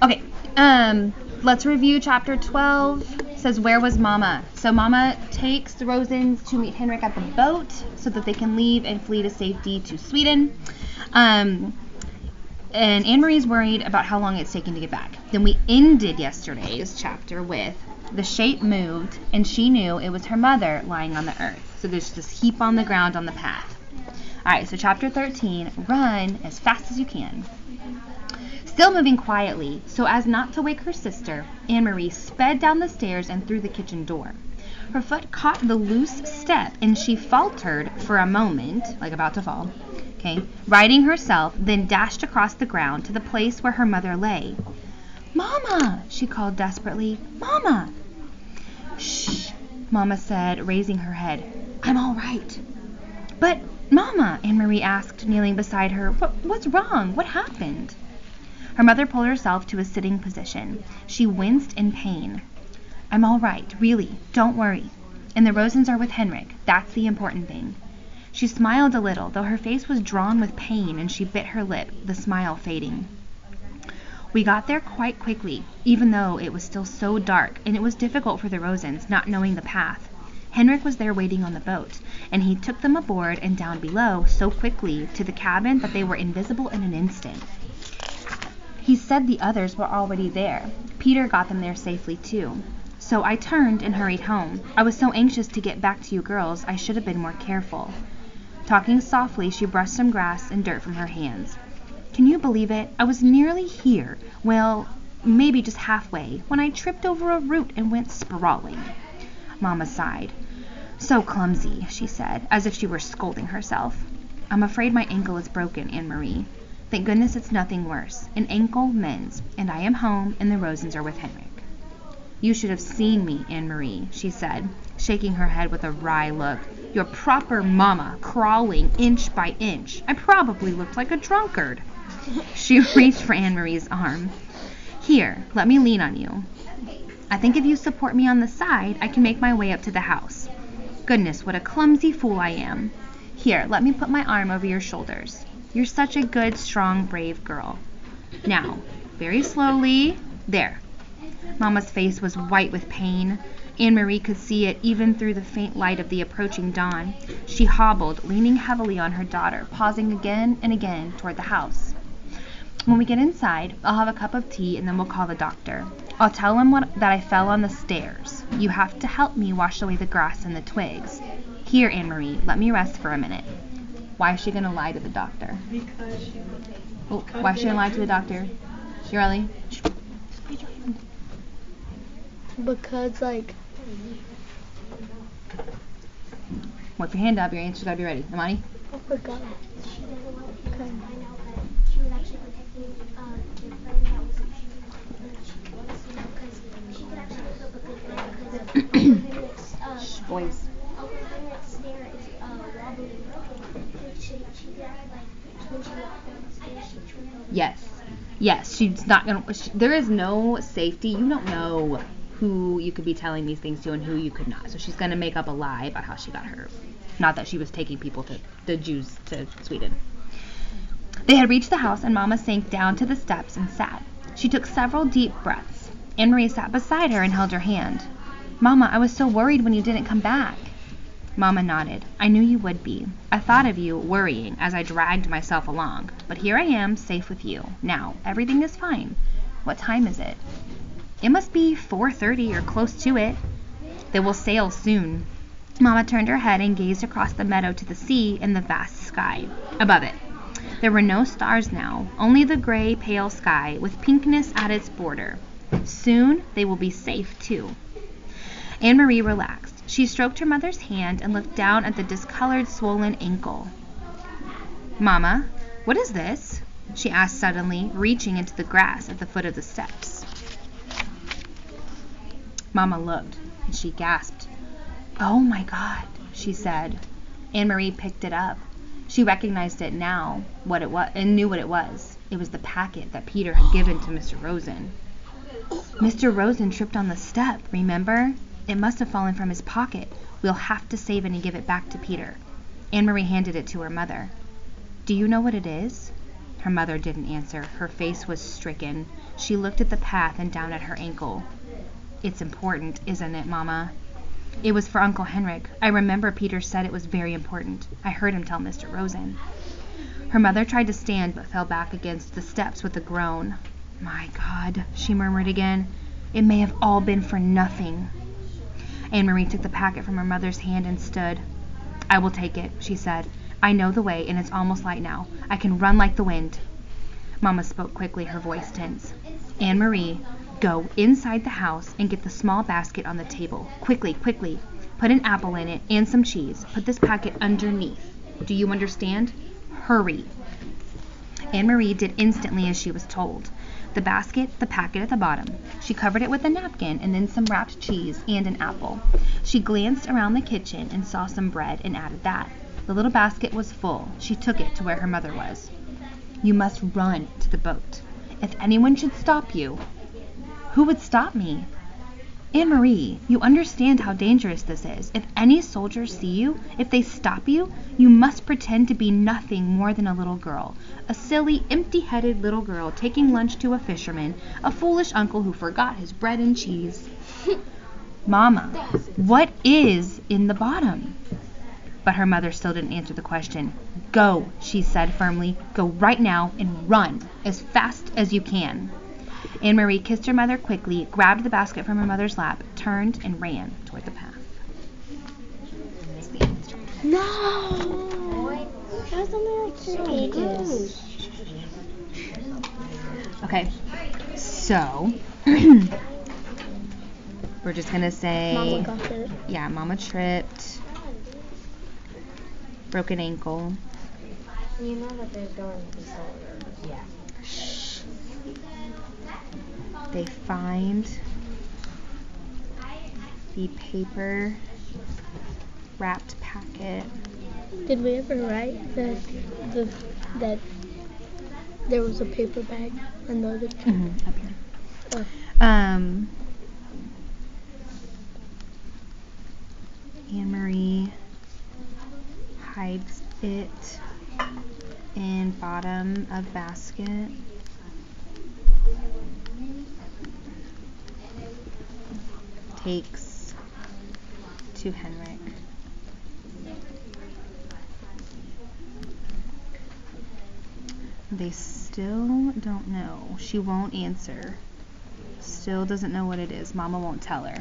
Okay, let's review chapter 12. It says, where was Mama? So Mama takes the Rosens to meet Henrik at the boat so that they can leave and flee to safety to Sweden. And Anne-Marie's worried about how long it's taking to get back. Then we ended yesterday's chapter with the shape moved, and she knew it was her mother lying on the earth. So there's this heap on the ground on the path. All right, so chapter 13, run as fast as you can. Still moving quietly, so as not to wake her sister, Anne-Marie sped down the stairs and through the kitchen door. Her foot caught the loose step, and she faltered for a moment, like about to fall, righting herself, then dashed across the ground to the place where her mother lay. "Mama!" she called desperately. "Mama!" "Shh," Mama said, raising her head. "I'm all right." "But, Mama," Anne-Marie asked, kneeling beside her, what's wrong? What happened?" Her mother pulled herself to a sitting position. She winced in pain. "I'm all right, really. Don't worry. And the Rosens are with Henrik. That's the important thing." She smiled a little, though her face was drawn with pain, and she bit her lip, the smile fading. "We got there quite quickly, even though it was still so dark, and it was difficult for the Rosens, not knowing the path. Henrik was there waiting on the boat, and he took them aboard and down below so quickly to the cabin that they were invisible in an instant. He said the others were already there. Peter got them there safely too. So I turned and hurried home. I was so anxious to get back to you girls, I should have been more careful." Talking softly, she brushed some grass and dirt from her hands. "Can you believe it? I was nearly here. Well, maybe just halfway, when I tripped over a root and went sprawling." Mama sighed. "So clumsy," she said, as if she were scolding herself. "I'm afraid my ankle is broken, Anne-Marie. Thank goodness it's nothing worse. An ankle mends, and I am home, and the Rosens are with Henrik." "You should have seen me, Anne-Marie," she said, shaking her head with a wry look. "Your proper mama, crawling inch by inch. I probably looked like a drunkard." She reached for Anne-Marie's arm. "Here, let me lean on you. I think if you support me on the side, I can make my way up to the house. Goodness, what a clumsy fool I am. Here, let me put my arm over your shoulders. You're such a good, strong, brave girl. Now, very slowly. There." Mama's face was white with pain. Anne-Marie could see it even through the faint light of the approaching dawn. She hobbled, leaning heavily on her daughter, pausing again and again toward the house. "When we get inside, I'll have a cup of tea and then we'll call the doctor. I'll tell him that I fell on the stairs. You have to help me wash away the grass and the twigs. Here, Anne-Marie, let me rest for a minute." Why is she going to lie to the doctor? Because she why is she going to lie to the doctor? Shirley? Because, Whip your hand up. Your answer's got to be ready. Amani? I forgot. She doesn't want people to find out that she was actually protecting their friend that was actually she was, because she could actually put up a good fight because Henrik's Voice. Uncle Henrik's stair is wobbly. She could act like when she walked down the stairs, she tripped over. Yes, she's not going to... There is no safety. You don't know who you could be telling these things to and who you could not. So she's going to make up a lie about how she got hurt. Not that she was taking people to the Jews to Sweden. They had reached the house and Mama sank down to the steps and sat. She took several deep breaths. Anne-Marie sat beside her and held her hand. "Mama, I was so worried when you didn't come back." Mama nodded. "I knew you would be. I thought of you worrying as I dragged myself along. But here I am, safe with you. Now, everything is fine. What time is it?" "It must be 4:30 or close to it." "They will sail soon." Mama turned her head and gazed across the meadow to the sea and the vast sky above it. There were no stars now, only the gray, pale sky with pinkness at its border. Soon they will be safe too. Anne-Marie relaxed. She stroked her mother's hand and looked down at the discolored, swollen ankle. "Mama, what is this?" she asked suddenly, reaching into the grass at the foot of the steps. Mama looked, and she gasped. "Oh my God," she said. Anne-Marie picked it up. She recognized it now, what it was, and knew what it was. It was the packet that Peter had given to Mr. Rosen. "Mr. Rosen tripped on the step, remember? It must have fallen from his pocket. We'll have to save it and give it back to Peter." Anne-Marie handed it to her mother. "Do you know what it is?" Her mother didn't answer. Her face was stricken. She looked at the path and down at her ankle. It's important, isn't it, Mama? It was for Uncle Henrik. I remember Peter said it was very important. I heard him tell Mr. Rosen. Her mother tried to stand but fell back against the steps with a groan. My God, she murmured again. It may have all been for nothing. Anne-Marie took the packet from her mother's hand and stood. I will take it, she said. I know the way, and it's almost light now. I can run like the wind. Mama spoke quickly, her voice tense. Anne-Marie, go inside the house and get the small basket on the table. Quickly, quickly. Put an apple in it and some cheese. Put this packet underneath. Do you understand? Hurry. Anne-Marie did instantly as she was told. The basket, the packet at the bottom. She covered it with a napkin and then some wrapped cheese and an apple. She glanced around the kitchen and saw some bread and added that. The little basket was full. She took it to where her mother was. You must run to the boat. If anyone should stop you. Who would stop me? Anne-Marie, you understand how dangerous this is. If any soldiers see you, if they stop you, you must pretend to be nothing more than a little girl. A silly, empty-headed little girl taking lunch to a fisherman, a foolish uncle who forgot his bread and cheese. Mama, what is in the bottom? But her mother still didn't answer the question. Go, she said firmly. Go right now and run as fast as you can. Anne-Marie kissed her mother quickly, grabbed the basket from her mother's lap, turned, and ran toward the path. No! That's only like 2 pages. Okay, so we're just going to say... Mama got hurt. Yeah, Mama tripped. Broken ankle. You know that there's going to be soldiers. Yeah. They find the paper wrapped packet. Did we ever write that there was a paper bag and the other two? Up here. Oh. Anne-Marie hides it in bottom of basket. Takes to Henrik. They still don't know. She won't answer. Still doesn't know what it is. Mama won't tell her.